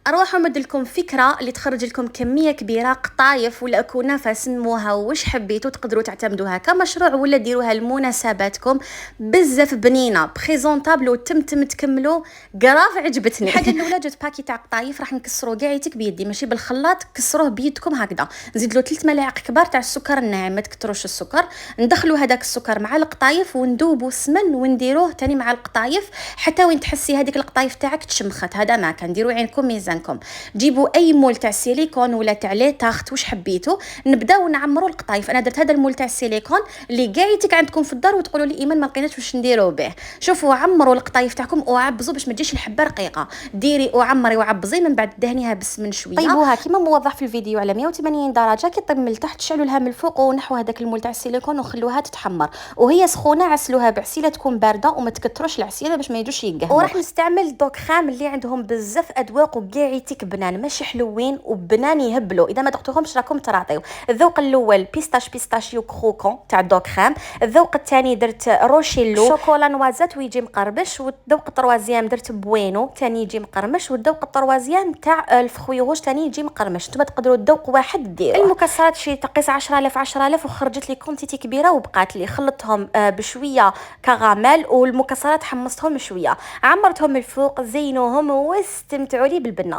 اروح نمد لكم فكره اللي تخرج لكم كميه كبيره قطايف ولا كنافه، سموها واش حبيتوا، تقدروا تعتمدوها كمشروع ولا ديروها لمناسباتكم. بزاف بنينه بريزونطابل وتم تكملوا. قراف عجبتني. الحاجه الاولى جات باكي تاع قطايف، راح نكسروا كاع يتك بيدي ماشي بالخلاط، كسروه بيدكم هكذا. نزيد له 3 ملاعق كبار تاع السكر الناعم، ما تكتروش السكر. ندخلوا هذاك السكر مع القطايف وندوبوا السمن ونديروه تاني مع القطايف حتى وين تحسي هذيك القطايف تاعك تشمخت. هذا ما كان ديروا عينكم ميزانكم. جيبوا اي مول تاع سيليكون ولا تاع لي تاخت واش حبيتوا. نبداو نعمروا القطايف. انا درت هذا المول تاع السيليكون اللي قاعيتك عندكم في الدار وتقولوا لي ايمان ما لقيناش واش نديروا به. شوفوا عمروا القطايف تاعكم وعبزوا باش ما تجيش الحبه رقيقه. ديري وعمري وعبزي من بعد دهنيها بالسمن شويه. طيبوها كيما موضح في الفيديو على 180 درجه. كي طيب من التحت شعلوا لها من الفوق ونحوا هذاك المول تاع السيليكون وخلوها تتحمر. وهي سخونه عسلوها بعسيله تكون بارده وما تكتروش العسيله باش ما يجوش يقهموا. وراح نستعمل دوك خام اللي عندهم بزاف اذواق وكاعيتك بنان ماشي حلوين وبنان يهبلوا. اذا ما دقتوهمش راكم تراطيو. الذوق الاول بيستاشيو كروكون تاع دوك خام. الذوق الثاني درت روشيلو شوكولا نوازات ويجي مقربش. والذوق الطروازيام درت بوينو ثاني يجي مقرمش. والذوق الطروازيام تاع الفخوي روج ثاني يجي مقرمش. نتوما تقدروا الذوق واحد ديروه. المكسرات شي تقيس 10000 وخرجت لي كونتيتي كبيره وبقات لي. خلطتهم بشويه كراميل والمكسرات حمصتهم شويه، عمرتهم من الفوق، زينوهم واستمتعوا لي بالبنان.